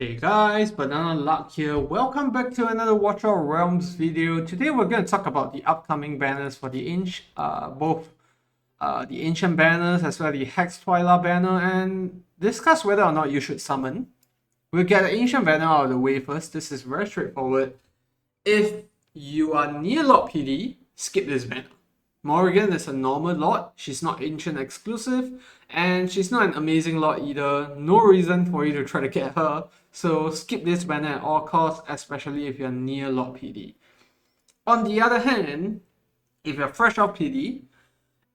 Hey guys, Banana Luck here. Welcome back to another Watch Our Realms video. Today we're going to talk about the upcoming banners for the both the Ancient banners as well as the Hex Twyla banner, and discuss whether or not you should summon. We'll get the Ancient banner out of the way first. This is very straightforward. If you are near Lord PD, skip this banner. Morrigan is a normal Lord, she's not Ancient exclusive, and she's not an amazing Lord either. No reason for you to try to get her, so skip this banner at all costs, especially if you're near Lord PD. On the other hand, if you're fresh off PD,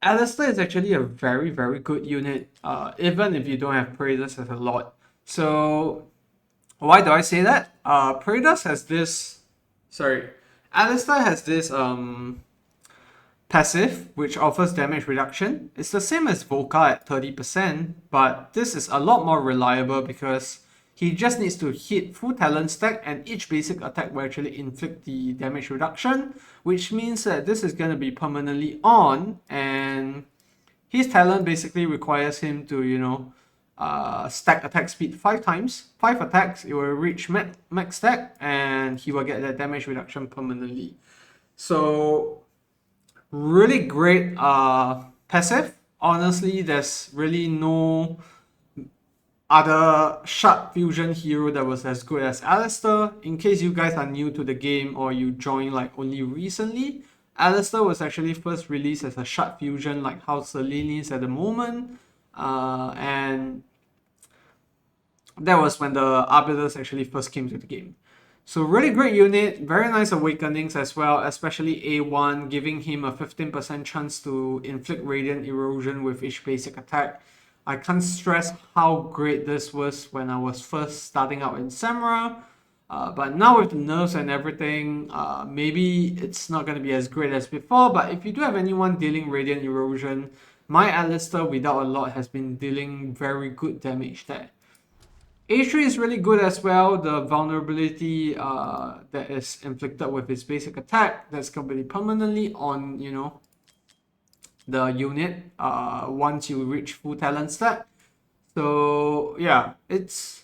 Alistair is actually a very good unit, even if you don't have Praetors as a Lord. So why do I say that? Praetors has this, Alistair has this passive, which offers damage reduction. It's the same as Volca at 30%, but this is a lot more reliable because he just needs to hit full talent stack and each basic attack will actually inflict the damage reduction, which means that this is going to be permanently on, and his talent basically requires him to, stack attack speed 5 times. 5 attacks, it will reach max stack and he will get that damage reduction permanently. So really great passive. Honestly, there's really no other Shard Fusion hero that was as good as Alistair. In case you guys are new to the game or you joined like only recently, Alistair was actually first released as a Shard Fusion like how Selene is at the moment. And that was when the Arbiters actually first came to the game. So really great unit, very nice awakenings as well, especially A1, giving him a 15% chance to inflict Radiant Erosion with each basic attack. I can't stress how great this was when I was first starting out in Samra. But now with the nerfs and everything, maybe it's not going to be as great as before. But if you do have anyone dealing Radiant Erosion, my Alistair without a lot has been dealing very good damage there. A3 is really good as well. The vulnerability that is inflicted with his basic attack, that's going to be permanently on, the unit once you reach full talent stat. So yeah, there's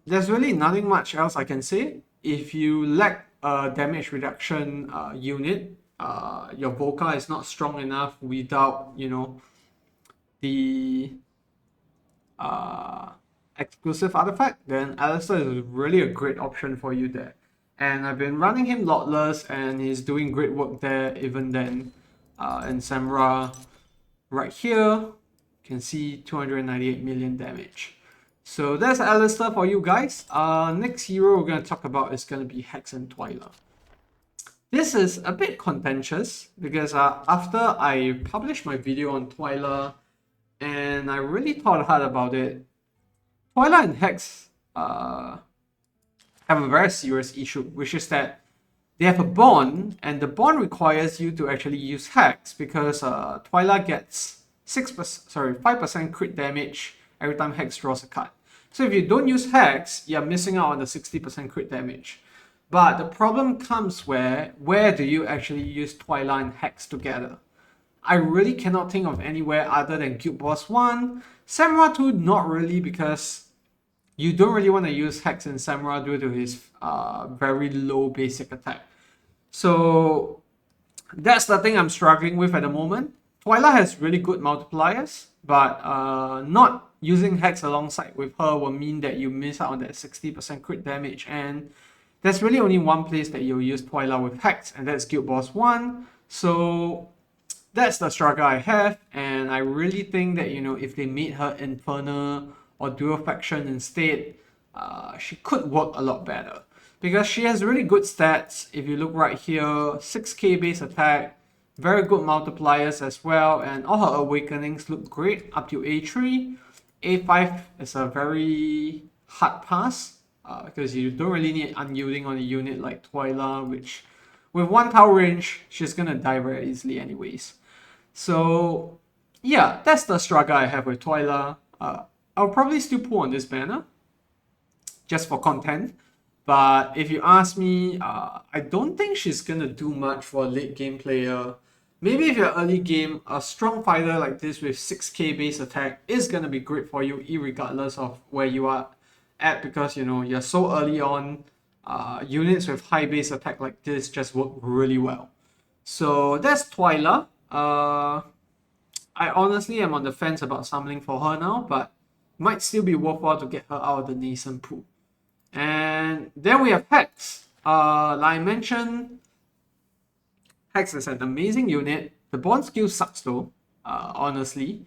really nothing much else I can say. If you lack a damage reduction unit, your Volca is not strong enough without, the exclusive artifact, then Alistair is really a great option for you there. And I've been running him Lordless and he's doing great work there even then. In Samra, right here, you can see 298 million damage. So that's Alistair for you guys. Next hero we're going to talk about is going to be Hex and Twyla. This is a bit contentious because after I published my video on Twyla and I really thought hard about it, Twyla and Hex have a very serious issue, which is that they have a bond, and the bond requires you to actually use Hex because Twyla gets 5% crit damage every time Hex draws a card. So if you don't use Hex, you're missing out on the 60% crit damage. But the problem comes where do you actually use Twyla and Hex together? I really cannot think of anywhere other than Guild Boss 1. Samra 2, not really, because you don't really want to use Hex in Samra due to his very low basic attack. So that's the thing I'm struggling with at the moment. Twyla has really good multipliers, but not using Hex alongside with her will mean that you miss out on that 60% crit damage. And there's really only one place that you'll use Twyla with Hex, and that's Guild Boss 1. So that's the struggle I have, and I really think that, if they made her Infernal or Dual Faction instead, she could work a lot better. Because she has really good stats. If you look right here, 6k base attack, very good multipliers as well, and all her awakenings look great up to A3. A5 is a very hard pass, because you don't really need unyielding on a unit like Twyla, which with 1 tower range, she's gonna die very easily anyways. So yeah, that's the struggle I have with Twyla. I'll probably still pull on this banner, just for content. But if you ask me, I don't think she's gonna do much for a late game player. Maybe if you're early game, a strong fighter like this with 6k base attack is gonna be great for you, irregardless of where you are add because, you know, you're so early on. Units with high base attack like this just work really well. So that's Twyla. I honestly am on the fence about summoning for her now, but might still be worthwhile to get her out of the nascent pool. And then we have Hex. Like I mentioned, Hex is an amazing unit. The bond skill sucks though, honestly.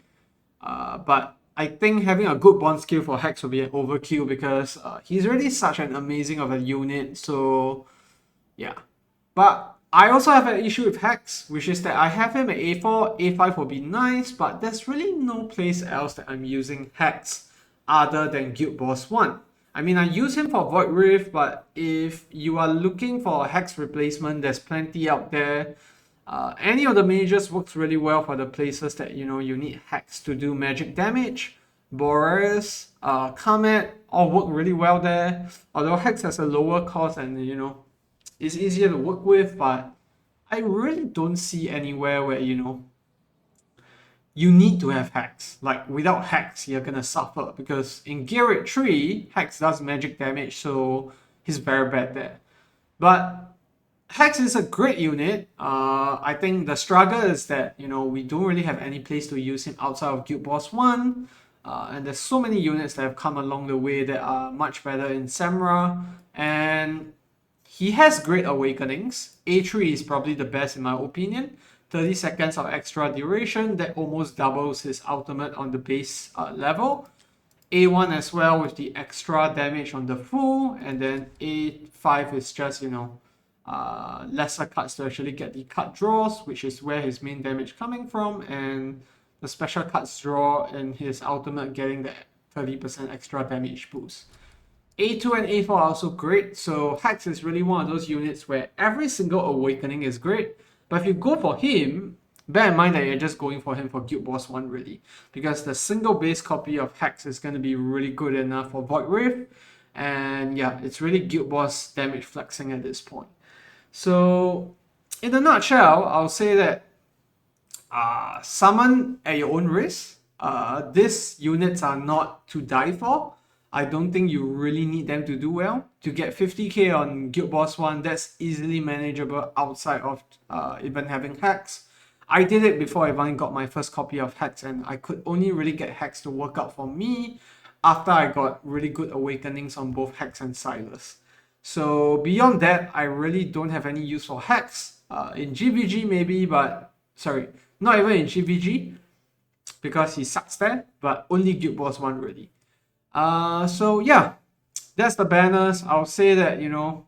But I think having a good bond skill for Hex will be an overkill because he's really such an amazing of a unit. So yeah. But I also have an issue with Hex, which is that I have him at A4, A5 will be nice, but there's really no place else that I'm using Hex other than Guild Boss 1. I mean, I use him for Void Rift, but if you are looking for a Hex replacement, there's plenty out there. Any of the mages works really well for the places that, you know, you need Hex to do magic damage. Boris, Kamet all work really well there. Although Hex has a lower cost and, you know, it's easier to work with, but I really don't see anywhere where, you know, you need to have Hex. Like, without Hex, you're gonna suffer because in Gear Rate 3, Hex does magic damage, so he's very bad there. But Hex is a great unit. I think the struggle is that, you know, we don't really have any place to use him outside of Guild Boss 1. And there's so many units that have come along the way that are much better in Samra. And he has great awakenings. A3 is probably the best in my opinion. 30 seconds of extra duration that almost doubles his ultimate on the base level. A1 as well with the extra damage on the full, and then A5 is just, you know, lesser cuts to actually get the cut draws, which is where his main damage coming from, and the special cuts draw and his ultimate getting the 30% extra damage boost. A2 and A4 are also great, so Hex is really one of those units where every single awakening is great, but if you go for him, bear in mind that you're just going for him for Guild Boss 1 really, because the single base copy of Hex is going to be really good enough for Void Rift, and yeah, it's really Guild Boss damage flexing at this point. So, in a nutshell, I'll say that summon at your own risk. These units are not to die for. I don't think you really need them to do well. To get 50k on Guild Boss 1, that's easily manageable outside of even having Hex. I did it before I even got my first copy of Hex, and I could only really get Hex to work out for me after I got really good awakenings on both Hex and Silas. So beyond that, I really don't have any use for Hex. In GVG maybe, but sorry, not even in GVG because he sucks there, but only Guild Boss 1 really. So yeah, that's the banners. I'll say that, you know,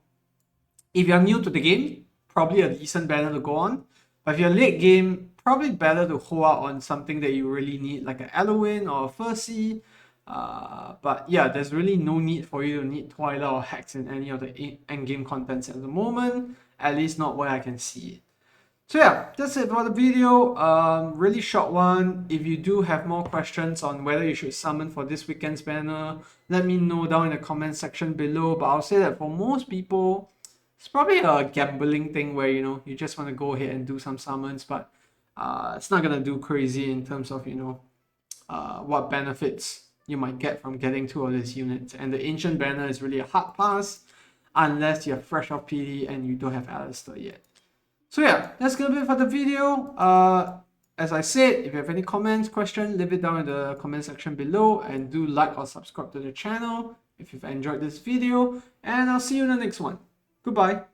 if you're new to the game, probably a decent banner to go on. But if you're late game, probably better to hold out on something that you really need, like an Eloin or a Furcy. But yeah, there's really no need for you to need Twyla or Hex in any of the endgame contents at the moment. At least not where I can see it. So yeah, that's it for the video. Really short one. If you do have more questions on whether you should summon for this weekend's banner, let me know down in the comment section below. But I'll say that for most people, it's probably a gambling thing where, you know, you just want to go ahead and do some summons, but it's not gonna do crazy in terms of, you know, what benefits you might get from getting two of these units. And the ancient banner is really a hard pass unless you're fresh off PD and you don't have Alistair yet. So yeah, that's gonna be it for the video. As I said, if you have any comments, questions, leave it down in the comment section below, and do like or subscribe to the channel if you've enjoyed this video, and I'll see you in the next one. Goodbye.